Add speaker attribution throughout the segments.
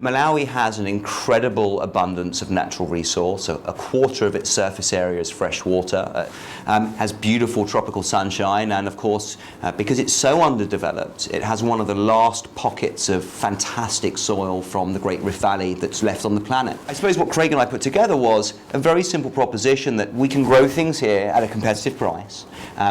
Speaker 1: Malawi has an incredible abundance of natural resource. A quarter of its surface area is fresh water, has beautiful tropical sunshine, and of course, because it's so underdeveloped, it has one of the last pockets of fantastic soil from the Great Rift Valley that's left on the planet. I suppose what Craig and I put together was a very simple proposition that we can grow things here at a competitive price,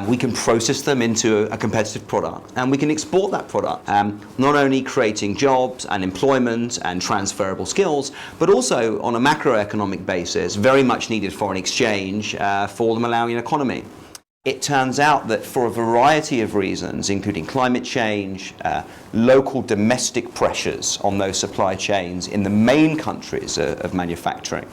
Speaker 1: we can process them into a competitive product, and we can export that product, not only creating jobs and employment and transferable skills, but also on a macroeconomic basis, very much needed foreign exchange for the Malawian economy. It turns out that for a variety of reasons, including climate change, local domestic pressures on those supply chains in the main countries of manufacturing,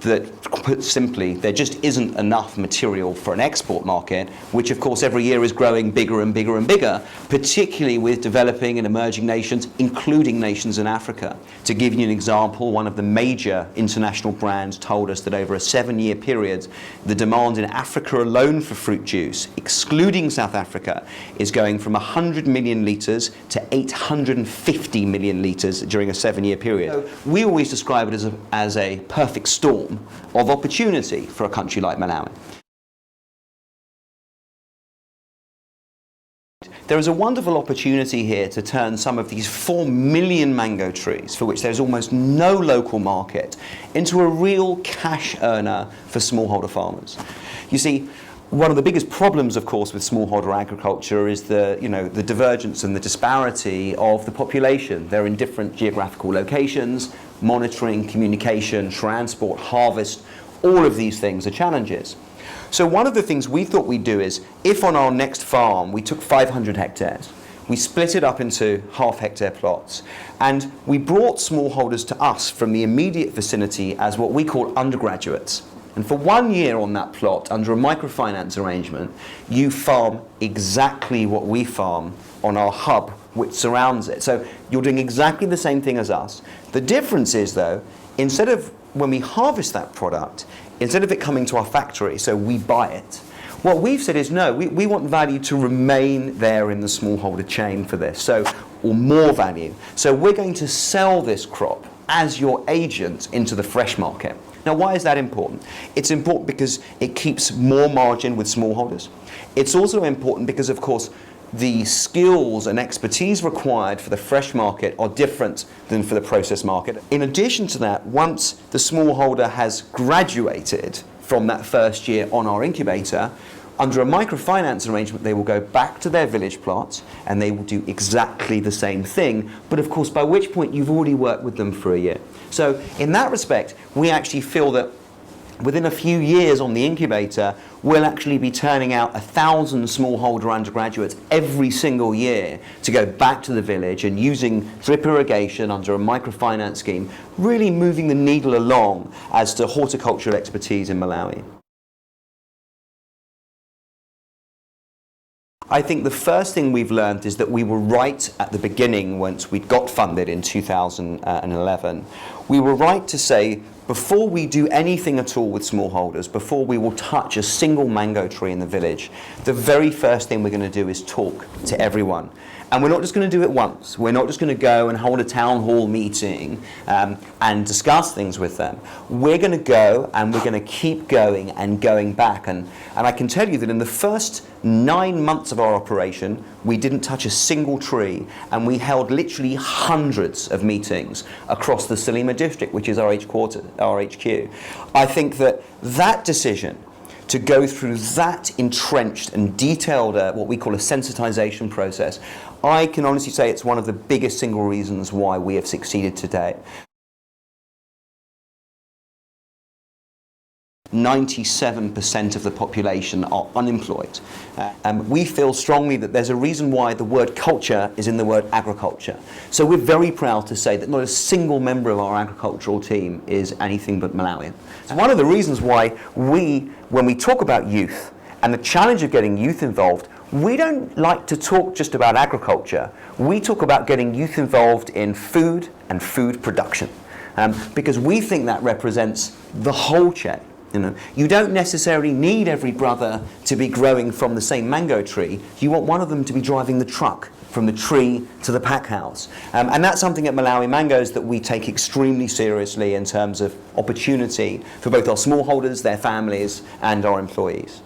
Speaker 1: that put simply, there just isn't enough material for an export market, which of course every year is growing bigger and bigger and bigger, particularly with developing and emerging nations, including nations in Africa. To give you an example, one of the major international brands told us that over a 7-year period, the demand in Africa alone for fruit juice, excluding South Africa, is going from 100 million litres to 850 million litres during a 7-year period. So we always describe it as a perfect storm of opportunity for a country like Malawi. There is a wonderful opportunity here to turn some of these 4 million mango trees, for which there's almost no local market, into a real cash earner for smallholder farmers. You see, one of the biggest problems, of course, with smallholder agriculture is the divergence and the disparity of the population. They're in different geographical locations, monitoring, communication, transport, harvest, all of these things are challenges. So one of the things we thought we'd do is, if on our next farm we took 500 hectares, we split it up into half-hectare plots, and we brought smallholders to us from the immediate vicinity as what we call undergraduates. And for 1 year on that plot, under a microfinance arrangement, you farm exactly what we farm on our hub, which surrounds it. So you're doing exactly the same thing as us. The difference is, though, instead of when we harvest that product, instead of it coming to our factory, so we buy it, what we've said is, no, we want value to remain there in the smallholder chain for this, or more value. So we're going to sell this crop as your agent into the fresh market. Now, why is that important? It's important because it keeps more margin with smallholders. It's also important because, of course, the skills and expertise required for the fresh market are different than for the processed market. In addition to that, once the smallholder has graduated from that first year on our incubator, under a microfinance arrangement, they will go back to their village plots and they will do exactly the same thing, but of course, by which point you've already worked with them for a year. So in that respect, we actually feel that within a few years on the incubator, we'll actually be turning out 1,000 smallholder undergraduates every single year to go back to the village and using drip irrigation under a microfinance scheme, really moving the needle along as to horticultural expertise in Malawi. I think the first thing we've learned is that we were right at the beginning once we got funded in 2011. We were right to say, before we do anything at all with smallholders, before we will touch a single mango tree in the village, the very first thing we're going to do is talk to everyone. And we're not just going to do it once. We're not just going to go and hold a town hall meeting and discuss things with them. We're going to go and we're going to keep going and going back. And I can tell you that in the first 9 months of our operation, we didn't touch a single tree, and we held literally hundreds of meetings across the Salima district, which is our HQ. I think that decision to go through that entrenched and detailed, what we call a sensitization process, I can honestly say it's one of the biggest single reasons why we have succeeded today. 97% of the population are unemployed. We feel strongly that there's a reason why the word culture is in the word agriculture. So we're very proud to say that not a single member of our agricultural team is anything but Malawian. It's one of the reasons why when we talk about youth and the challenge of getting youth involved, we don't like to talk just about agriculture. We talk about getting youth involved in food and food production, because we think that represents the whole chain. You don't necessarily need every brother to be growing from the same mango tree. You want one of them to be driving the truck from the tree to the pack house. And that's something at Malawi Mangoes that we take extremely seriously in terms of opportunity for both our smallholders, their families, and our employees.